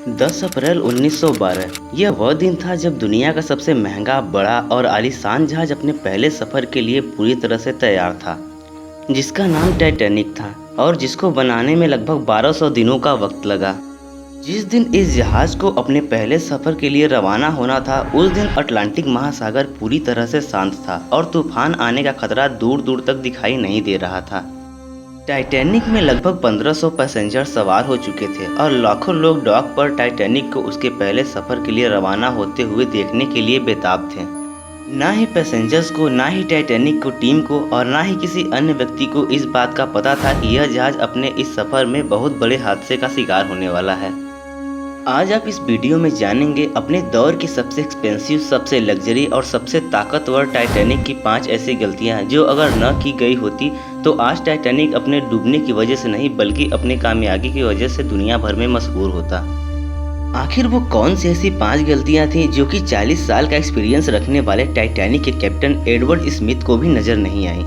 10 अप्रैल 1912 यह वह दिन था जब दुनिया का सबसे महंगा, बड़ा और आलीशान जहाज अपने पहले सफर के लिए पूरी तरह से तैयार था, जिसका नाम टाइटैनिक था और जिसको बनाने में लगभग 1200 दिनों का वक्त लगा। जिस दिन इस जहाज को अपने पहले सफर के लिए रवाना होना था, उस दिन अटलांटिक महासागर पूरी तरह से शांत था और तूफान आने का खतरा दूर दूर तक दिखाई नहीं दे रहा था। टाइटैनिक में लगभग 1500 पैसेंजर सवार हो चुके थे और लाखों लोग डॉक पर टाइटैनिक को उसके पहले सफर के लिए रवाना होते हुए देखने के लिए बेताब थे। ना ही पैसेंजर्स को, ना ही टाइटैनिक को टीम को और ना ही किसी अन्य व्यक्ति को इस बात का पता था कि यह जहाज अपने इस सफर में बहुत बड़े हादसे का शिकार होने वाला है। आज आप इस वीडियो में जानेंगे अपने दौर की सबसे एक्सपेंसिव, सबसे लग्जरी और सबसे ताकतवर टाइटैनिक की 5 ऐसी गलतियां जो अगर न की गई होती तो आज टाइटैनिक अपने डूबने की वजह से नहीं बल्कि अपनी कामयाबी की वजह से दुनिया भर में मशहूर होता। आखिर वो कौन सी ऐसी 5 गलतियां थी जो कि 40 साल का एक्सपीरियंस रखने वाले टाइटैनिक के कैप्टन एडवर्ड स्मिथ को भी नजर नहीं आई।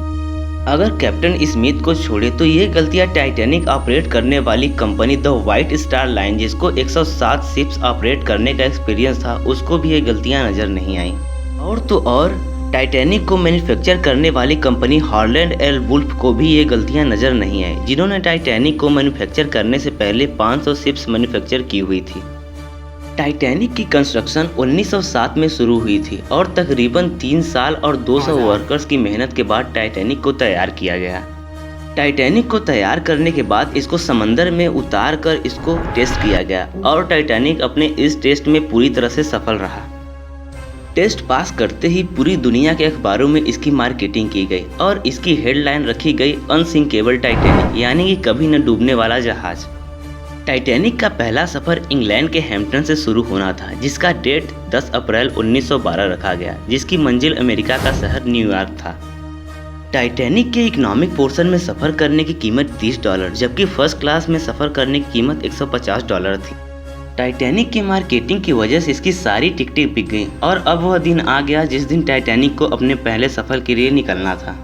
अगर कैप्टन स्मिथ को छोड़े तो ये गलतियां टाइटैनिक ऑपरेट करने वाली company the white star line, जिसको 107 शिप्स ऑपरेट करने का एक्सपीरियंस था, उसको भी ये गलतियां नजर नहीं आई। और तो और टाइटैनिक को मैन्युफैक्चर करने वाली कंपनी हॉलैंड एंड वुल्फ को भी ये गलतियां नजर नहीं आई, जिन्होंने टाइटैनिक को मैन्युफैक्चर करने से पहले 500 शिप्स मैन्युफैक्चर की हुई थी। टाइटैनिक की कंस्ट्रक्शन 1907 में शुरू हुई थी और तकरीबन 3 साल और 200 वर्कर्स की मेहनत के बाद टाइटैनिक को तैयार किया गया। टाइटैनिक को तैयार करने के बाद इसको समंदर में उतार कर इसको टेस्ट किया गया और टाइटैनिक अपने इस टेस्ट में पूरी तरह से सफल रहा। टेस्ट पास करते ही पूरी दुनिया के अखबारों में इसकी मार्केटिंग की गई और इसकी हेडलाइन रखी गई अनसिंकेबल टाइटैनिक, यानी कि कभी न डूबने वाला जहाज। टाइटैनिक का पहला सफर इंग्लैंड के हैम्पटन से शुरू होना था, जिसका डेट 10 अप्रैल 1912 रखा गया, जिसकी मंजिल अमेरिका का शहर न्यूयॉर्क था। टाइटैनिक के इकोनॉमिक पोर्शन में सफर करने की कीमत $30, जबकि फर्स्ट क्लास में सफर करने की कीमत $150 थी। टाइटैनिक की मार्केटिंग की वजह से इसकी सारी टिकटें बिक गईं और अब वह दिन आ गया जिस दिन टाइटैनिक को अपने पहले सफर के लिए निकलना था।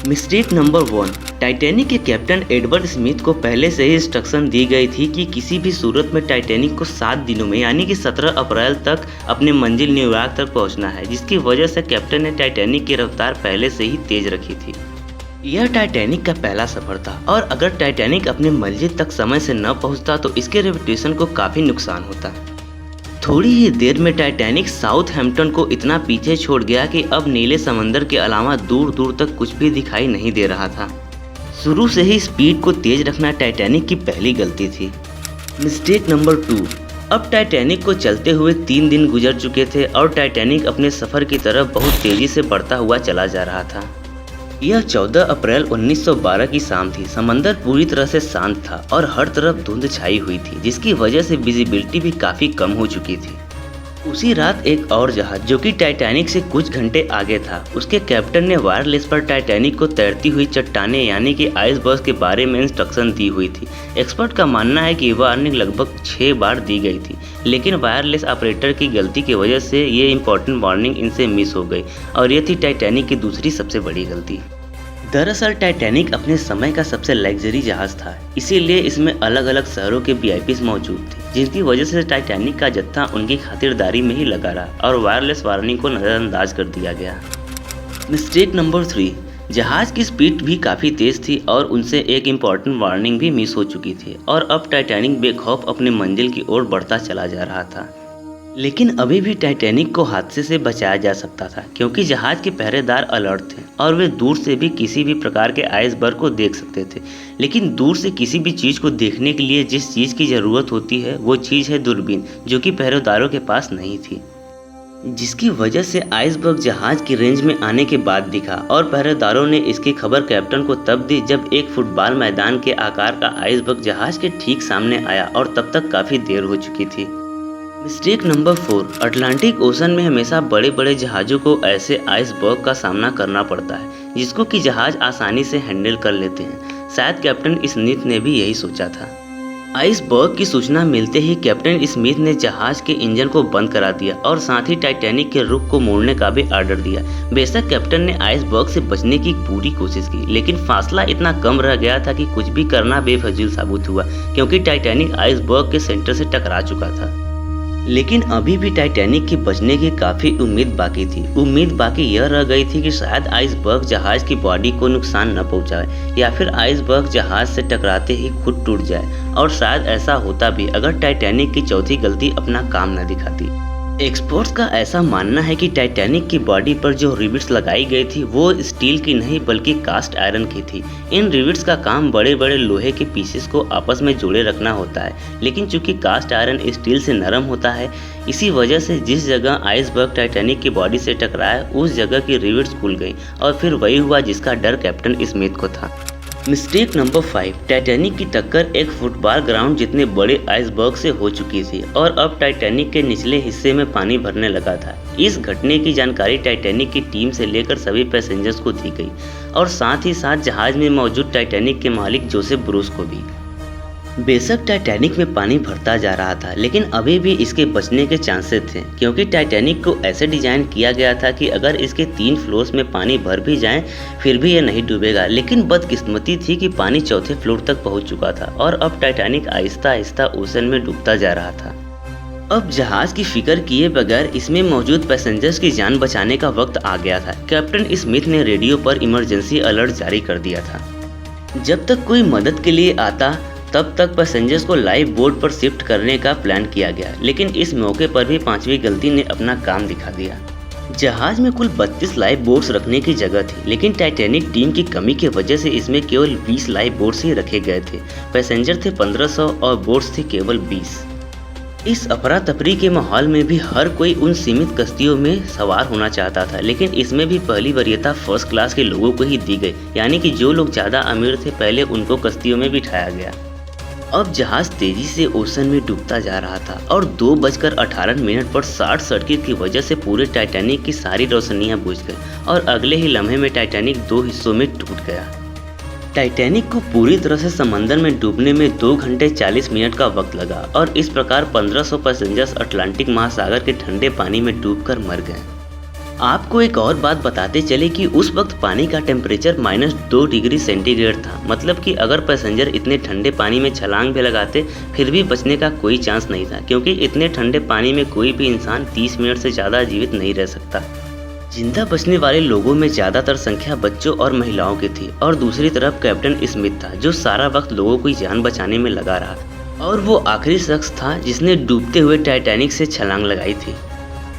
मिस्टेक नंबर 1, टाइटैनिक के कैप्टन एडवर्ड स्मिथ को पहले से ही इंस्ट्रक्शन दी गई थी कि किसी भी सूरत में टाइटैनिक को 7 दिनों में यानी कि 17 अप्रैल तक अपने मंजिल न्यूयॉर्क तक पहुंचना है, जिसकी वजह से कैप्टन ने टाइटैनिक की रफ्तार पहले से ही तेज रखी थी। यह टाइटैनिक का पहला सफर था और अगर टाइटैनिक अपने मंजिल तक समय से न पहुंचता तो इसके रेपुटेशन को काफ़ी नुकसान होता। थोड़ी ही देर में टाइटैनिक साउथहैम्पटन को इतना पीछे छोड़ गया कि अब नीले समंदर के अलावा दूर दूर तक कुछ भी दिखाई नहीं दे रहा था। शुरू से ही स्पीड को तेज रखना टाइटैनिक की पहली गलती थी। मिस्टेक नंबर 2, अब टाइटैनिक को चलते हुए 3 दिन गुजर चुके थे और टाइटैनिक अपने सफ़र की तरफ बहुत तेज़ी से बढ़ता हुआ चला जा रहा था। यह 14 अप्रैल 1912 की शाम थी। समंदर पूरी तरह से शांत था और हर तरफ धुंध छाई हुई थी, जिसकी वजह से विजिबिलिटी भी काफ़ी कम हो चुकी थी। उसी रात एक और जहाज जो कि टाइटैनिक से कुछ घंटे आगे था, उसके कैप्टन ने वायरलेस पर टाइटैनिक को तैरती हुई चट्टानें यानी कि आइसबर्ग के बारे में इंस्ट्रक्शन दी हुई थी। एक्सपर्ट का मानना है कि वार्निंग लगभग 6 बार दी गई थी, लेकिन वायरलेस ऑपरेटर की गलती की वजह से ये इंपॉर्टेंट वार्निंग इनसे मिस हो गई और ये थी टाइटैनिक की दूसरी सबसे बड़ी गलती। दरअसल टाइटैनिक अपने समय का सबसे लग्जरी जहाज था, इसीलिए इसमें अलग अलग शहरों के वीआईपीज़ मौजूद थे, जिनकी वजह से टाइटैनिक का जत्था उनकी खातिरदारी में ही लगा रहा और वायरलेस वार्निंग को नज़रअंदाज कर दिया गया। मिस्टेक नंबर 3, जहाज की स्पीड भी काफ़ी तेज़ थी और उनसे एक इम्पॉर्टेंट वार्निंग भी मिस हो चुकी थी और अब टाइटैनिक बेखौफ अपने मंजिल की ओर बढ़ता चला जा रहा था। लेकिन अभी भी टाइटैनिक को हादसे से बचाया जा सकता था, क्योंकि जहाज के पहरेदार अलर्ट थे और वे दूर से भी किसी भी प्रकार के आइसबर्ग को देख सकते थे। लेकिन दूर से किसी भी चीज़ को देखने के लिए जिस चीज़ की ज़रूरत होती है वो चीज़ है दूरबीन, जो कि पहरेदारों के पास नहीं थी, जिसकी वजह से आइसबर्ग जहाज की रेंज में आने के बाद दिखा और पहरेदारों ने इसकी खबर कैप्टन को तब दी जब एक फुटबॉल मैदान के आकार का आइसबर्ग जहाज के ठीक सामने आया और तब तक काफ़ी देर हो चुकी थी। मिस्टेक नंबर 4, अटलांटिक ओशन में हमेशा बड़े बड़े जहाज़ों को ऐसे आइसबर्ग का सामना करना पड़ता है जिसको कि जहाज़ आसानी से हैंडल कर लेते हैं। शायद कैप्टन स्मिथ ने भी यही सोचा था। आइसबर्ग की सूचना मिलते ही कैप्टन स्मिथ ने जहाज के इंजन को बंद करा दिया और साथ ही टाइटैनिक के रुख को मोड़ने का भी ऑर्डर दिया। बेशक कैप्टन ने आइसबर्ग से बचने की पूरी कोशिश की, लेकिन फासला इतना कम रह गया था कि कुछ भी करना बेफजील साबित हुआ, क्योंकि टाइटैनिक आइसबर्ग के सेंटर से टकरा चुका था। लेकिन अभी भी टाइटैनिक की बचने की काफी उम्मीद बाकी थी। उम्मीद बाकी यह रह गई थी कि शायद आइसबर्ग जहाज की बॉडी को नुकसान न पहुंचाए, या फिर आइसबर्ग जहाज से टकराते ही खुद टूट जाए। और शायद ऐसा होता भी अगर टाइटैनिक की चौथी गलती अपना काम न दिखाती। एक्सपर्ट्स का ऐसा मानना है कि टाइटैनिक की बॉडी पर जो रिविट्स लगाई गई थी वो स्टील की नहीं बल्कि कास्ट आयरन की थी। इन रिविट्स का काम बड़े बड़े लोहे के पीसेस को आपस में जोड़े रखना होता है, लेकिन चूंकि कास्ट आयरन स्टील से नरम होता है, इसी वजह से जिस जगह आइसबर्ग टाइटैनिक की बॉडी से टकराया उस जगह की रिविट्स खुल गई और फिर वही हुआ जिसका डर कैप्टन स्मिथ को था। मिस्टेक नंबर 5, टाइटैनिक की टक्कर एक फुटबॉल ग्राउंड जितने बड़े आइसबर्ग से हो चुकी थी और अब टाइटैनिक के निचले हिस्से में पानी भरने लगा था। इस घटने की जानकारी टाइटैनिक की टीम से लेकर सभी पैसेंजर्स को दी गई और साथ ही साथ जहाज में मौजूद टाइटैनिक के मालिक जोसेफ ब्रूस को भी। बेशक टाइटैनिक में पानी भरता जा रहा था, लेकिन अभी भी इसके बचने के चांसेस थे, क्योंकि टाइटैनिक को ऐसे डिजाइन किया गया था कि अगर इसके 3 फ्लोर्स में पानी भर भी जाए फिर भी यह नहीं डूबेगा। लेकिन बदकिस्मती थी कि पानी चौथे फ्लोर तक पहुंच चुका था और अब टाइटैनिक आहिस्ता आहिस्ता ओशन में डूबता जा रहा था। अब जहाज की फिक्र किए बगैर इसमें मौजूद पैसेंजर्स की जान बचाने का वक्त आ गया था। कैप्टन स्मिथ ने रेडियो पर इमरजेंसी अलर्ट जारी कर दिया था। जब तक कोई मदद के लिए आता तब तक पैसेंजर्स को लाइफ बोट पर शिफ्ट करने का प्लान किया गया, लेकिन इस मौके पर भी 5वीं गलती ने अपना काम दिखा दिया। जहाज में कुल 32 लाइफ बोट्स रखने की जगह थी, लेकिन टाइटैनिक टीम की कमी की वजह से इसमें केवल 20 लाइफ बोट्स ही रखे गए थे। पैसेंजर थे 1500 और बोट्स थे केवल 20। इस अफरा तफरी के माहौल में भी हर कोई उन सीमित कश्तियों में सवार होना चाहता था, लेकिन इसमें भी पहली वरीयता फर्स्ट क्लास के लोगों को ही दी गई, यानी कि जो लोग ज़्यादा अमीर थे पहले उनको कश्तियों में बिठाया गया। अब जहाज तेजी से ओशन में डूबता जा रहा था और 2:18 पर शॉर्ट सर्किट की वजह से पूरे टाइटैनिक की सारी रोशनियां बुझ गई और अगले ही लम्हे में टाइटैनिक 2 हिस्सों में टूट गया। टाइटैनिक को पूरी तरह से समंदर में डूबने में 2 घंटे 40 मिनट का वक्त लगा और इस प्रकार 1500 पैसेंजर्स अटलांटिक महासागर के ठंडे पानी में डूबकर मर गए। आपको एक और बात बताते चले कि उस वक्त पानी का टेम्परेचर -2 डिग्री सेंटीग्रेड था। मतलब कि अगर पैसेंजर इतने ठंडे पानी में छलांग भी लगाते फिर भी बचने का कोई चांस नहीं था, क्योंकि इतने ठंडे पानी में कोई भी इंसान 30 मिनट से ज़्यादा जीवित नहीं रह सकता। जिंदा बचने वाले लोगों में ज़्यादातर संख्या बच्चों और महिलाओं की थी और दूसरी तरफ कैप्टन स्मिथ था जो सारा वक्त लोगों की जान बचाने में लगा रहा और वो आखिरी शख्स था जिसने डूबते हुए टाइटैनिक से छलांग लगाई थी।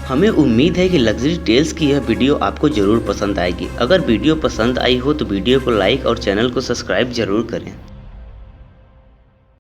हमें उम्मीद है कि लग्जरी टेल्स की यह वीडियो आपको ज़रूर पसंद आएगी। अगर वीडियो पसंद आई हो तो वीडियो को लाइक और चैनल को सब्सक्राइब जरूर करें।